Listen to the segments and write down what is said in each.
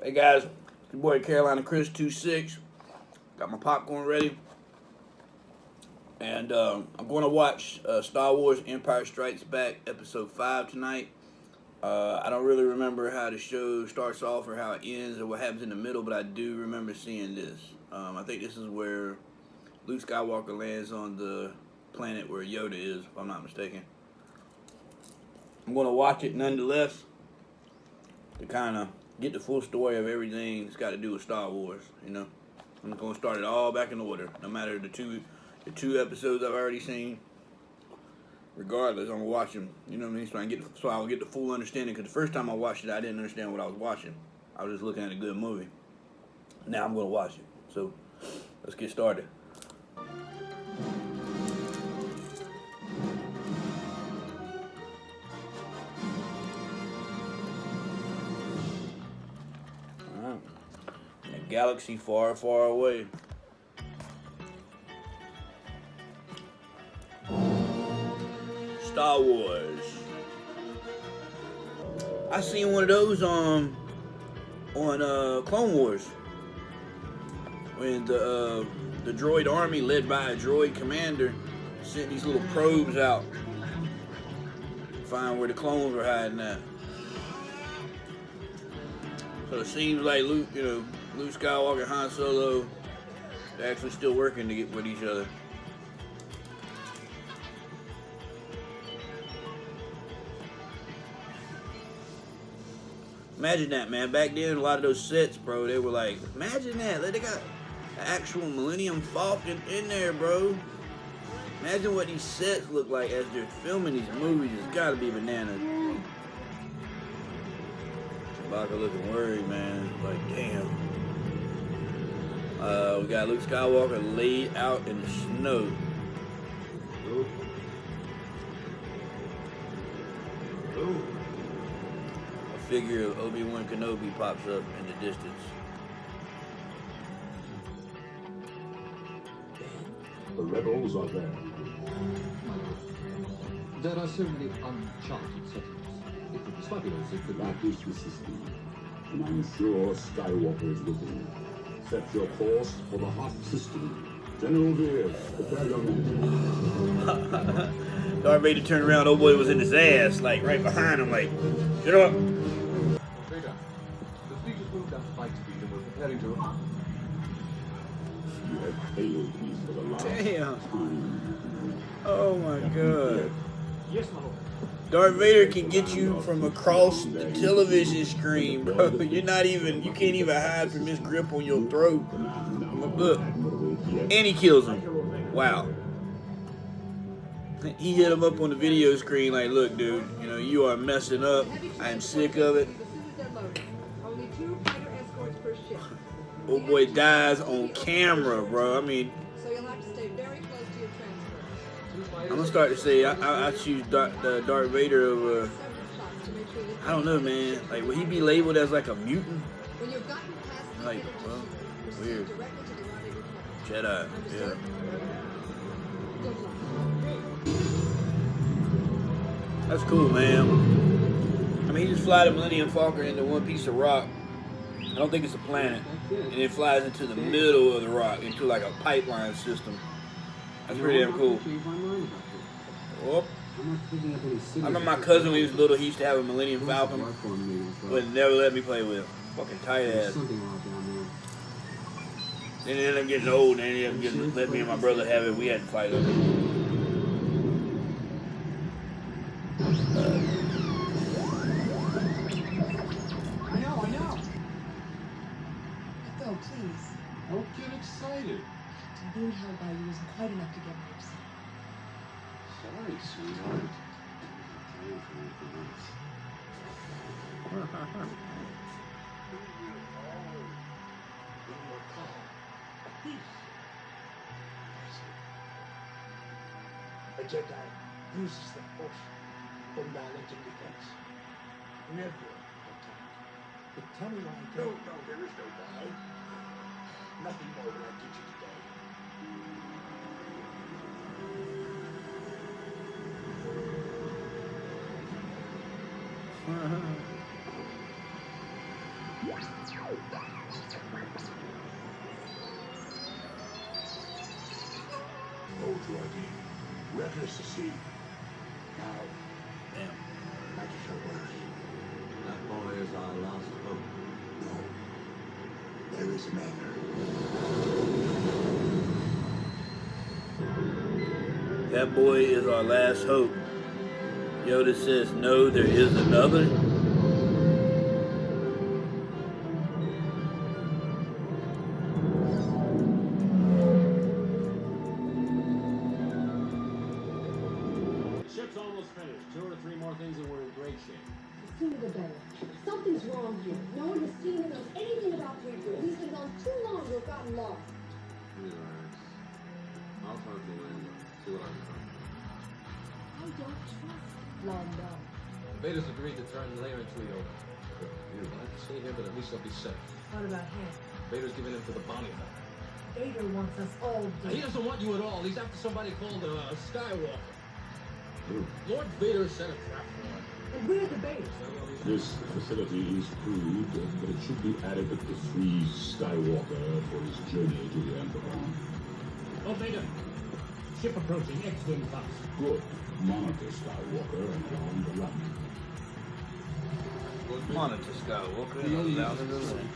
Hey guys, it's your boy Carolina Chris 26. Got my popcorn ready, and I'm going to watch Star Wars: Empire Strikes Back Episode 5 tonight. I don't really remember how the show starts off or how it ends or what happens in the middle, but I do remember seeing this. I think this is where Luke Skywalker lands on the planet where Yoda is, if I'm not mistaken. I'm going to watch it nonetheless to kind of get the full story of everything that's got to do with Star Wars, you know. I'm going to start it all back in order, no matter the two episodes I've already seen. Regardless, I'm going to watch them, you know what I mean, so I'll get the full understanding, because the first time I watched it, I didn't understand what I was watching. I was just looking at a good movie. Now I'm going to watch it. So, let's get started. A galaxy far, far away. Star Wars. I seen one of those on Clone Wars when the droid army led by a droid commander sent these little probes out to find where the clones were hiding at. So it seems like Luke Skywalker and Han Solo, they're actually still working to get with each other. Imagine that, man. Back then, a lot of those sets, bro, they were like, imagine that. They got an actual Millennium Falcon in there, bro. Imagine what these sets look like as they're filming these movies. It's gotta be bananas. Chewbacca looking worried, man. Like, damn. We got Luke Skywalker laid out in the snow. A figure of Obi-Wan Kenobi pops up in the distance. The rebels are there. There are so many uncharted settings. It would be fabulous if the That is the system. And I'm sure Skywalker is looking. Set your course for the Hoth system. General Veers, prepare your men. Darth Vader turned around, old boy was in his ass, like right behind him, like, you know what? Vader, the fleet has moved up flight speed and we're preparing to... You have failed me for the last time. Oh my god. Yes, my lord. Darth Vader can get you from across the television screen, bro. You can't even hide from his grip on your throat. Look. And he kills him. Wow. He hit him up on the video screen like, look, dude, you are messing up. I am sick of it. Old boy dies on camera, bro. I mean, I'm gonna start to say I choose Darth Vader over. I don't know, man. Like, would he be labeled as like a mutant? Like, well, weird. Jedi, yeah. That's cool, man. I mean, he just flies the Millennium Falcon into one piece of rock. I don't think it's a planet, and it flies into the middle of the rock, into like a pipeline system. That's pretty damn cool. Well, I remember my cousin when he was little, he used to have a Millennium Falcon, but never let me play with him. Fucking tight ass. Then it ended up getting old, and they ended up let me and my brother have it. We had to fight over it. I know. Let go, please. Don't get excited. Being held by you isn't quite enough to get me upset. Sorry, sweetheart. A Jedi uses the Force for knowledge and defense. Never attack. But tell me why I can't. No, there is no why. Nothing more than I teach you today. Old Rocky. Reckless to see. Now, Damn. back to STARWARS. That boy is our last hope. No. There is another. That boy is our last hope. Yoda says, no, there is another. The ship's almost finished. 2 or 3 more things and we're in great shape. The sooner the better. Something's wrong here. No one has seen or knows anything about Rico. He's been gone too long to have gotten lost. Relax. I'll talk to Lando. See what I can find. I don't trust Lando. Vader's agreed to turn Leia into a Yoda. We'll have to stay here, but at least they'll be safe. What about him? Vader's giving him to the bounty hunter. Vader wants us all Now, he dead. doesn't want you at all. He's after somebody called Skywalker. Lord Vader set a trap for him. And we're the bait. This facility is crude, but it should be adequate to free Skywalker for his journey to the Emperor. Oh, Vader. Ship approaching. X-Wing class. Good. Monitor Skywalker and along the run. Monitor Skywalker. He only Down uses to the this lane.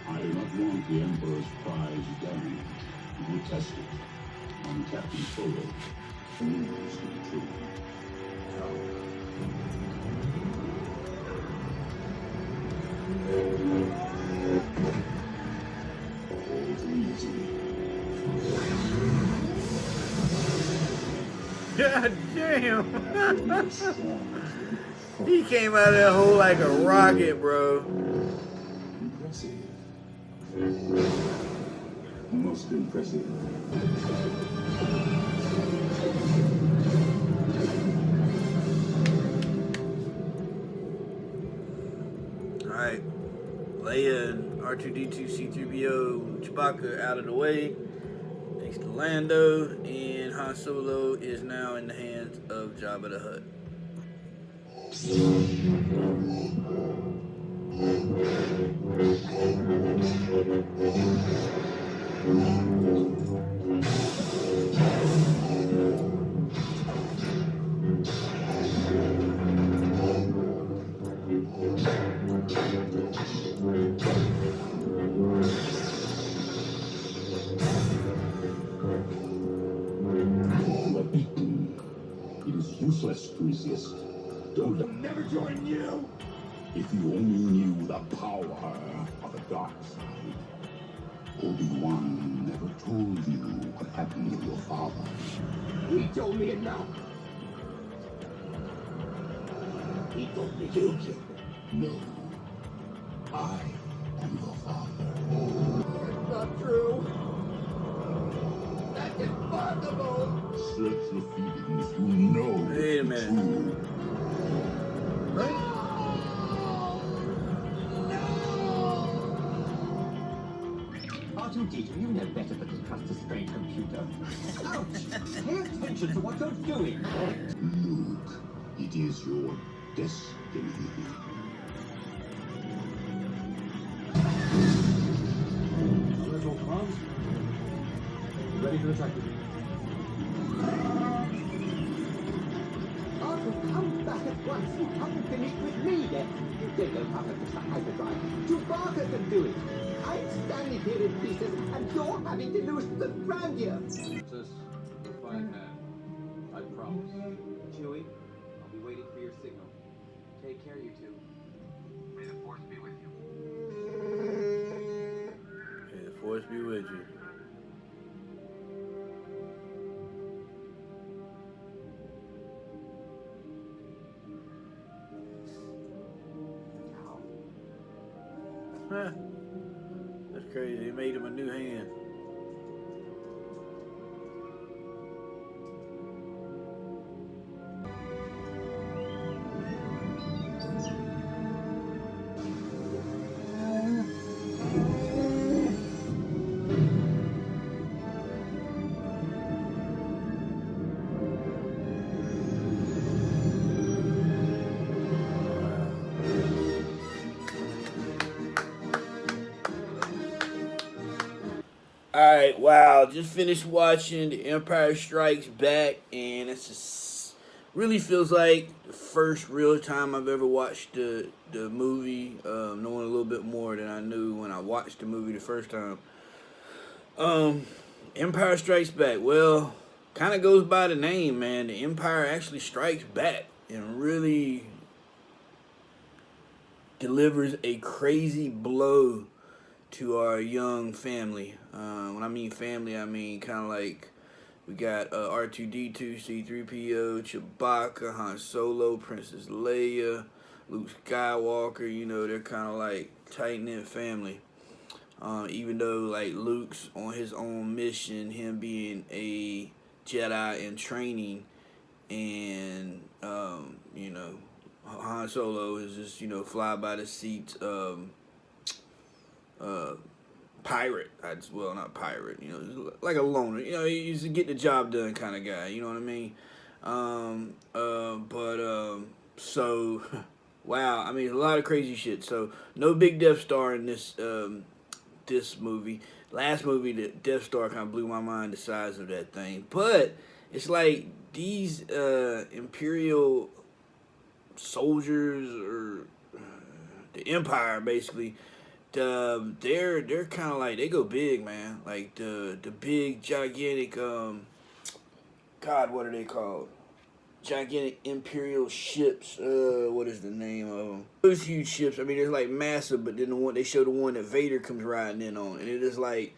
I do not want the Emperor's prize damaged. We will test it on Captain Solo. News to be true. God damn. He came out of that hole like a rocket, bro. Impressive. Most impressive. Alright. Leia and R2-D2, C-3PO, Chewbacca out of the way. Thanks to Lando. And Han Solo is now in the hands of Jabba the Hutt. You are beaten. It is useless to resist. Don't Never join you! If you only knew the power of the dark side. Obi-Wan never told you what happened to your father. He told me enough. He told me you killed him. No. I am your father. It's not true. That's impossible. Search the feelings you know. Wait a minute. True. R2-D2, you know better than to trust a strange computer. Ouch! Pay attention to what you're doing. Luke, it is your destiny. Original commands. Ready for attack. R2, come back at once. You haven't finished with me yet. You don't know how to push the hyperdrive. Chewbacca can do it. I'm standing here in pieces, and you're having to lose the grandeur. Princess, we're fine hand. I promise. Chewie, I'll be waiting for your signal. Take care, you two. May the Force be with you. May the Force be with you. Huh. That's crazy. They made him a new hand. Alright, wow. Just finished watching The Empire Strikes Back, and it's just really feels like the first real time I've ever watched the movie, knowing a little bit more than I knew when I watched the movie the first time. Empire Strikes Back. Well, kind of goes by the name, man. The Empire actually strikes back and really delivers a crazy blow to our young family. When I mean family, I mean kind of like we got R2-D2, C-3PO, Chewbacca, Han Solo, Princess Leia, Luke Skywalker. You know, they're kind of like tight-knit family. Even though like Luke's on his own mission, him being a Jedi in training, and you know, Han Solo is just, you know, fly by the seat pirate. Well, not pirate, you know, like a loner. You know, he's a get the job done kind of guy. You know what I mean? So wow, I mean, a lot of crazy shit. So no big Death Star in this this movie. Last movie, the Death Star kind of blew my mind, the size of that thing. But it's like these Imperial soldiers, or the Empire, basically. They're kind of like, they go big, man. Like the big gigantic God, what are they called? Gigantic Imperial ships. What is the name of them? Those huge ships. I mean, they're like massive, but then the one they show, the one that Vader comes riding in on, and it is like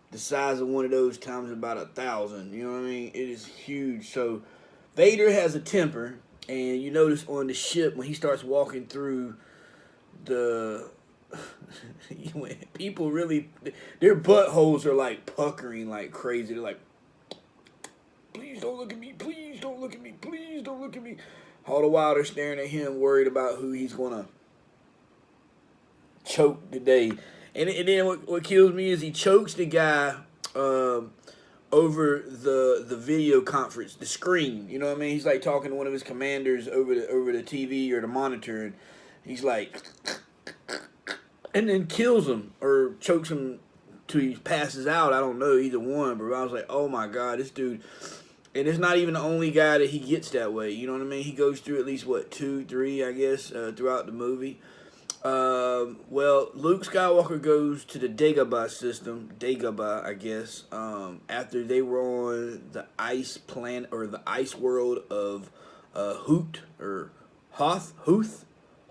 the size of one of those times about 1,000. You know what I mean? It is huge. So Vader has a temper, and you notice on the ship when he starts walking through the people really, their buttholes are like puckering like crazy. They're like, please don't look at me, please don't look at me, please don't look at me. All the while they're staring at him, worried about who he's gonna choke today. And then what kills me is he chokes the guy over the video conference, the screen. You know what I mean? He's like talking to one of his commanders over the TV or the monitor, and he's like, and then kills him or chokes him till he passes out. I don't know, either one. But I was like, oh my God, this dude. And it's not even the only guy that he gets that way. You know what I mean? He goes through at least, what, 2, 3, I guess, throughout the movie. Well, Luke Skywalker goes to the Dagobah system, I guess, after they were on the ice planet, or the ice world of Hoth, or Hoth.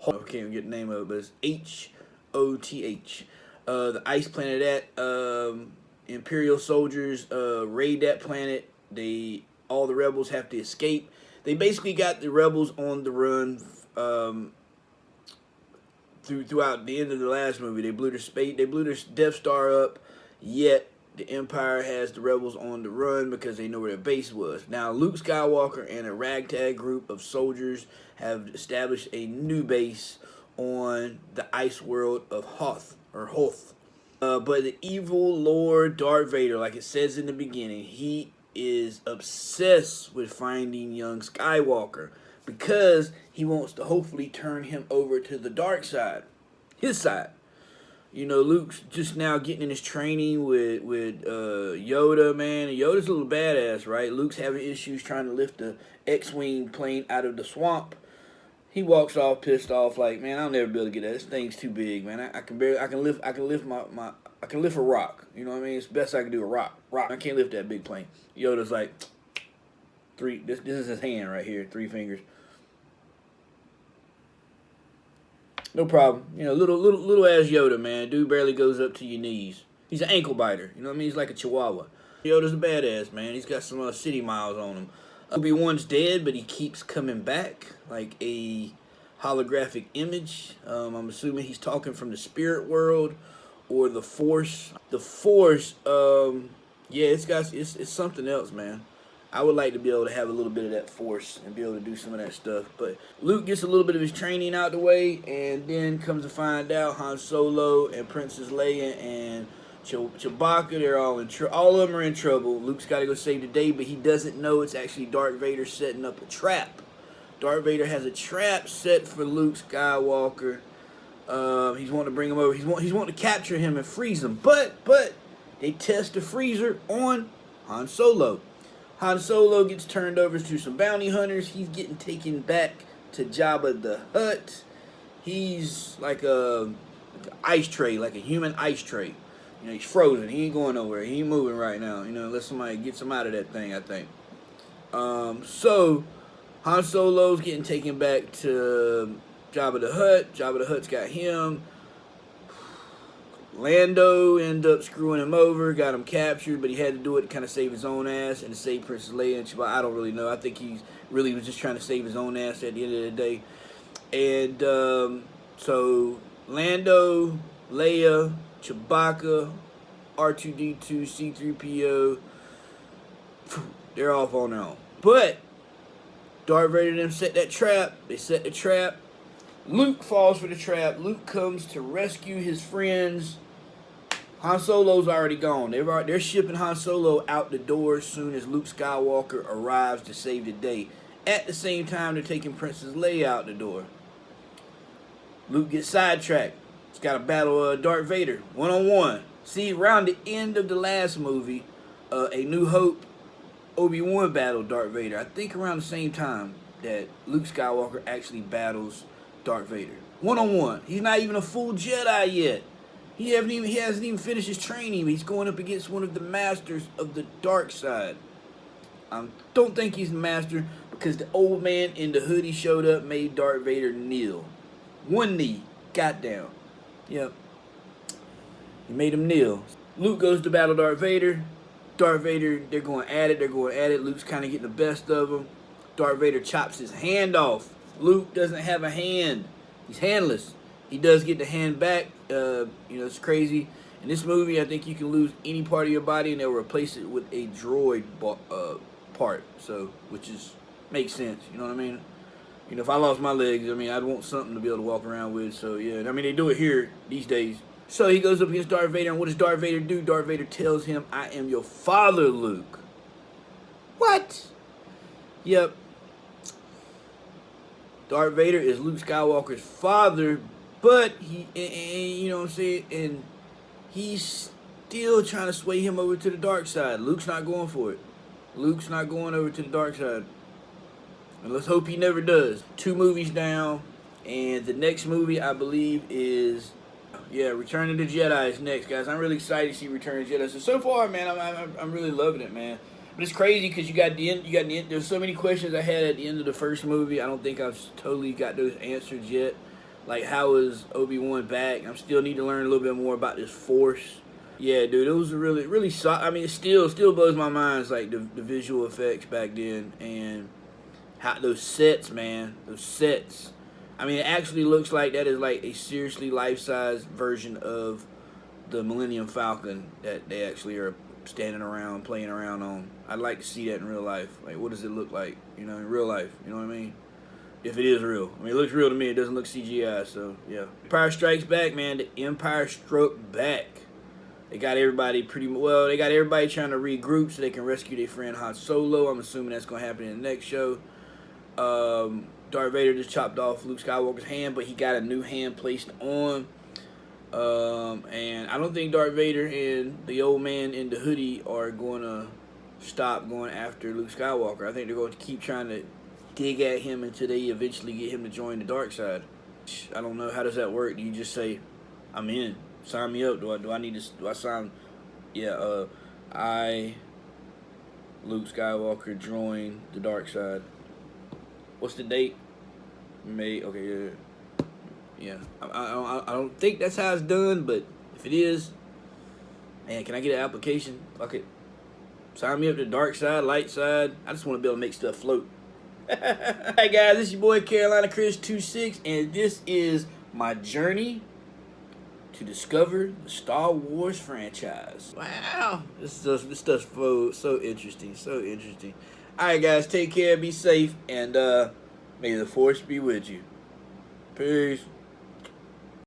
I can't even get the name of it, but it's H-O-T-H. The ice planet that Imperial soldiers raid that planet. All the rebels have to escape. They basically got the rebels on the run throughout the end of the last movie. They blew their Death Star up, yet the Empire has the rebels on the run because they know where their base was. Now, Luke Skywalker and a ragtag group of soldiers have established a new base on the ice world of Hoth. But the evil Lord Darth Vader, like it says in the beginning, he is obsessed with finding young Skywalker because he wants to hopefully turn him over to the dark side, his side. You know, Luke's just now getting in his training with Yoda, man. And Yoda's a little badass, right? Luke's having issues trying to lift the X-Wing plane out of the swamp. He walks off pissed off, like, man, I'll never be able to get that. This thing's too big, man. I can lift a rock. You know what I mean? It's the best I can do, a rock. I can't lift that big plane. Yoda's like, this is his hand right here, 3 fingers. No problem. You know, little ass Yoda, man. Dude barely goes up to your knees. He's an ankle biter. You know what I mean? He's like a chihuahua. Yoda's a badass, man. He's got some city miles on him. Obi-Wan's dead, but he keeps coming back like a holographic image. I'm assuming he's talking from the spirit world or the Force. The Force, yeah, it's something else, man. I would like to be able to have a little bit of that Force and be able to do some of that stuff. But Luke gets a little bit of his training out the way, and then comes to find out Han Solo and Princess Leia and Chewbacca, they're all of them are in trouble. Luke's got to go save the day, but he doesn't know it's actually Darth Vader setting up a trap. Darth Vader has a trap set for Luke Skywalker. He's wanting to bring him over. He's wanting to capture him and freeze him, but they test the freezer on Han Solo. Han Solo gets turned over to some bounty hunters. He's getting taken back to Jabba the Hutt. He's like a ice tray, like a human ice tray. You know, he's frozen. He ain't going nowhere. He ain't moving right now. You know, unless somebody gets him out of that thing, I think. So Han Solo's getting taken back to Jabba the Hutt. Jabba the Hutt's got him. Lando ended up screwing him over, got him captured, but he had to do it to kind of save his own ass and to save Princess Leia and Chewbacca. I don't really know. I think he really was just trying to save his own ass at the end of the day. And so Lando, Leia, Chewbacca, R2-D2, C-3PO, they're off on their own. But Darth Vader and them set that trap. They set the trap. Luke falls for the trap. Luke comes to rescue his friends. Han Solo's already gone. They're shipping Han Solo out the door as soon as Luke Skywalker arrives to save the day. At the same time, they're taking Princess Leia out the door. Luke gets sidetracked. He's got to battle Darth Vader one-on-one. See, around the end of the last movie, A New Hope, Obi-Wan battled Darth Vader. I think around the same time that Luke Skywalker actually battles Darth Vader. One-on-one. He's not even a full Jedi yet. He hasn't even finished his training. He's going up against one of the masters of the dark side. I don't think he's the master because the old man in the hoodie showed up, made Darth Vader kneel. One knee. Got down. Yep. He made him kneel. Luke goes to battle Darth Vader. Darth Vader, they're going at it. Luke's kind of getting the best of him. Darth Vader chops his hand off. Luke doesn't have a hand. He's handless. He does get the hand back. You know, it's crazy. In this movie, I think you can lose any part of your body and they'll replace it with a droid part. So, makes sense. You know what I mean? You know, if I lost my legs, I mean, I'd want something to be able to walk around with. So, yeah. I mean, they do it here these days. So, he goes up against Darth Vader, and what does Darth Vader do? Darth Vader tells him, I am your father, Luke. What? Yep. Darth Vader is Luke Skywalker's father, but you know what I'm saying? And he's still trying to sway him over to the dark side. Luke's not going for it. Luke's not going over to the dark side. And let's hope he never does. 2 movies down, and the next movie, I believe, is, yeah, Return of the Jedi is next, guys. I'm really excited to see Return of the Jedi. So far, man, I'm really loving it, man. But it's crazy because you got the end. There's so many questions I had at the end of the first movie. I don't think I've totally got those answered yet. Like, how is Obi-Wan back? I still need to learn a little bit more about this Force. Yeah, dude, it was really, really. I mean, it still blows my mind. It's like the visual effects back then and how those sets, man, those sets. I mean, it actually looks like that is like a seriously life-size version of the Millennium Falcon that they actually are standing around, playing around on. I'd like to see that in real life. Like, what does it look like, you know, in real life? You know what I mean? If it is real. I mean, it looks real to me. It doesn't look CGI, so, yeah. Empire Strikes Back, man. The Empire struck back. They got everybody they got everybody trying to regroup so they can rescue their friend Han Solo. I'm assuming that's going to happen in the next show. Darth Vader just chopped off Luke Skywalker's hand, but he got a new hand placed on. And I don't think Darth Vader and the old man in the hoodie are going to stop going after Luke Skywalker. I think they're going to keep trying to dig at him until they eventually get him to join the dark side. I don't know. How does that work? Do you just say, I'm in, sign me up? Do I sign? Yeah, Luke Skywalker, join the dark side. What's the date? May. Okay, yeah. Yeah, I don't think that's how it's done, but if it is, man, can I get an application? Fuck it. Sign me up to dark side, light side. I just want to be able to make stuff float. Hey guys, this is your boy Carolina Chris 26, and this is my journey to discover the Star Wars franchise. Wow, this stuff's so interesting, so interesting. All right, guys, take care, be safe, and may the Force be with you. Peace.